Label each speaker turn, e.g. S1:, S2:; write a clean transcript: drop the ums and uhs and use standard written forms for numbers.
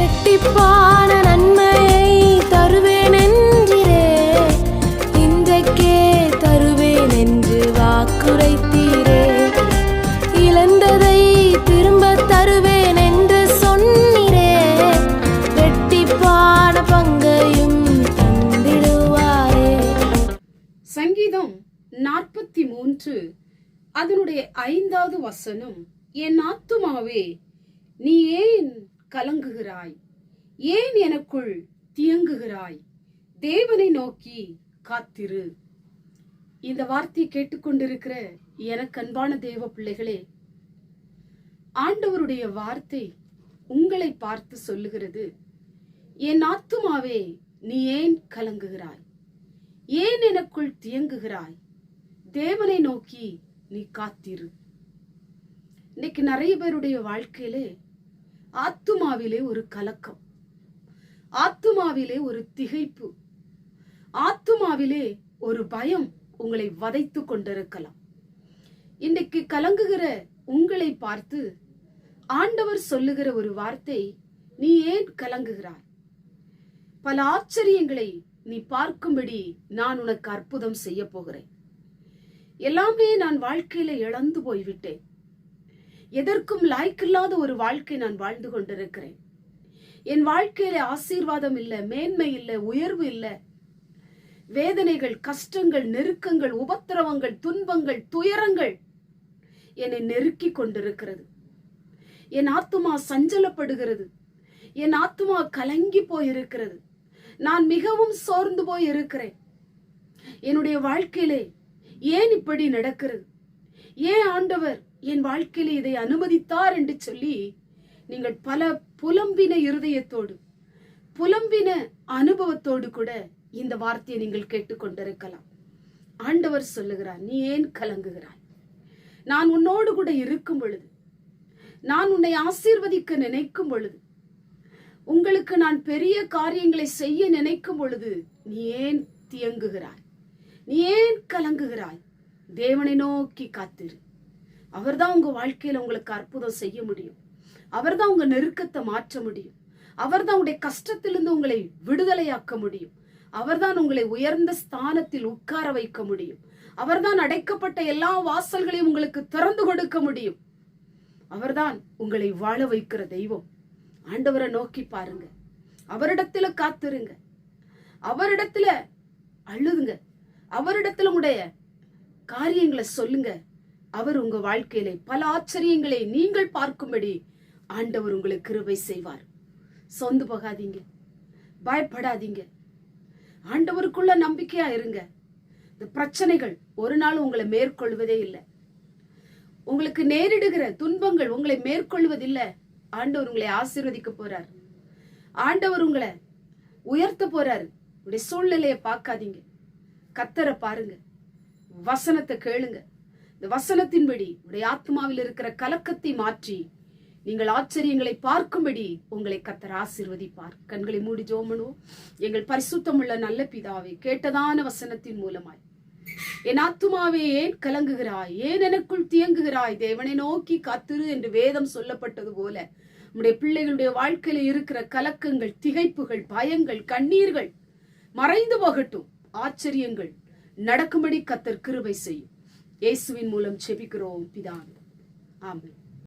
S1: இரட்டிப்பான நன்மையை தருவேன் என்றிரே, இன்றைக்கே தருவேன் என்று வாக்குரைத்தீரே. இழந்ததை திரும்ப தருவேன் என்று சொன்னீரே, இரட்டிப்பான பங்கையும் தந்திடுவாரே.
S2: சங்கீதம் 43 அதனுடைய 5வது வசனம், என் ஆத்துமாவே நீ ஏன் கலங்குகிறாய், ஏன் எனக்குள் தியங்குகிறாய், தேவனை நோக்கி காத்திரு. இந்த வார்த்தை கேட்டுக்கொண்டிருக்கிற எனக்கு அன்பான தேவ பிள்ளைகளே, ஆண்டவருடைய வார்த்தை உங்களை பார்த்து சொல்லுகிறது, என் ஆத்துமாவே நீ ஏன் கலங்குகிறாய், ஏன் எனக்குள் தியங்குகிறாய், தேவனை நோக்கி நீ காத்திரு. இன்னைக்கு நிறைய பேருடைய வாழ்க்கையிலே ஆத்துமாவிலே ஒரு கலக்கம், ஆத்துமாவிலே ஒரு திகைப்பு, ஆத்துமாவிலே ஒரு பயம் உங்களை வதைத்து கொண்டிருக்கலாம். இன்றைக்கு கலங்குகிற உங்களை பார்த்து ஆண்டவர் சொல்லுகிற ஒரு வார்த்தை, நீ ஏன் கலங்குகிறாய், பல ஆச்சரியங்களை நீ பார்க்கும்படி நான் உனக்கு அற்புதம் செய்ய போகிறேன். எல்லாமே நான் வாழ்க்கையில இழந்து போய்விட்டேன், எதற்கும் லாய்க்கில்லாத ஒரு வாழ்க்கை நான் வாழ்ந்து கொண்டிருக்கிறேன். என் வாழ்க்கையில ஆசீர்வாதம் இல்லை, மேன்மை இல்லை, உயர்வு இல்லை. வேதனைகள், கஷ்டங்கள், நெருக்கங்கள், உபத்திரவங்கள், துன்பங்கள், துயரங்கள் என்னை நெருக்கி கொண்டிருக்கிறது. என் ஆத்துமா சஞ்சலப்படுகிறது, என் ஆத்துமா கலங்கி போயிருக்கிறது, நான் மிகவும் சோர்ந்து போய் இருக்கிறேன். என்னுடைய வாழ்க்கையிலே ஏன் இப்படி நடக்கிறது, ஏன் ஆண்டவர் என் வாழ்க்கையில இதை அனுமதித்தார் என்று சொல்லி நீங்கள் பல புலம்பின இருதயத்தோடு, புலம்பின அனுபவத்தோடு கூட இந்த வார்த்தையை நீங்கள் கேட்டுக்கொண்டிருக்கலாம். ஆண்டவர் சொல்லுகிறார், நீ ஏன் கலங்குகிறாய், நான் உன்னோடு கூட இருக்கும் பொழுது, நான் உன்னை ஆசீர்வதிக்க நினைக்கும் பொழுது, உங்களுக்கு நான் பெரிய காரியங்களை செய்ய நினைக்கும் பொழுது நீ ஏன் தியங்குகிறாய், நீ ஏன் கலங்குகிறாய், தேவனை நோக்கி காத்திரு. அவர்தான் உங்க வாழ்க்கையில உங்களுக்கு அற்புதம் செய்ய முடியும், அவர்தான் உங்க நெருக்கத்தை மாற்ற முடியும், அவர்தான் உங்களுடைய கஷ்டத்திலிருந்து உங்களை விடுதலையாக்க முடியும், அவர்தான் உங்களை உயர்ந்த ஸ்தானத்தில் உட்கார வைக்க முடியும், அவர்தான் அடைக்கப்பட்ட எல்லா வாசல்களையும் உங்களுக்கு திறந்து கொடுக்க முடியும், அவர்தான் உங்களை வாழ வைக்கிற தெய்வம். ஆண்டவரை நோக்கி பாருங்க, அவரிடத்துல காத்திருங்க, அவரிடத்துல அழுதுங்க, அவரிடத்துல உடைய காரியங்களை சொல்லுங்க. அவர் உங்க வாழ்க்கையில பல ஆச்சரியங்களை நீங்கள் பார்க்கும்படி ஆண்டவர் உங்களுக்கு கிருபை செய்வார். சொந்து போகாதீங்க, பயப்படாதீங்க, ஆண்டவருக்குள்ள நம்பிக்கையா இருங்க. இந்த பிரச்சனைகள் ஒரு நாள் உங்களை மேற்கொள்வதே இல்லை, உங்களுக்கு நேரிடுகிற துன்பங்கள் உங்களை மேற்கொள்வதில்லை. ஆண்டவர் உங்களை ஆசீர்வதிக்க போறார், ஆண்டவர் உங்களை உயர்த்த போறாரு. உடைய சூழ்நிலையை பார்க்காதீங்க, கர்த்தரை பாருங்க, வசனத்தை கேளுங்க. இந்த வசனத்தின்படி உடைய ஆத்மாவில் இருக்கிற கலக்கத்தை மாற்றி நீங்கள் ஆச்சரியங்களை பார்க்கும்படி உங்களை கர்த்தர் ஆசீர்வதிப்பார். கண்களை மூடி ஜெபம் பண்ணுவோம். எங்கள் பரிசுத்தமுள்ள நல்ல பிதாவே, கேட்டதான வசனத்தின் மூலமாய் என் ஆத்துமாவே ஏன் கலங்குகிறாய், ஏன் எனக்குள் தியங்குகிறாய், தேவனை நோக்கி காத்திரு என்று வேதம் சொல்லப்பட்டது போல நம்முடைய பிள்ளைகளுடைய வாழ்க்கையில இருக்கிற கலக்கங்கள், திகைப்புகள், பயங்கள், கண்ணீர்கள் மறைந்து போகட்டும். ஆச்சரியங்கள் நடக்கும்படி கர்த்தர் கிருபை செய்யும். இயேசுவின் மூலம் ஜெபிக்கிறோம் பிதாவே, ஆமென்.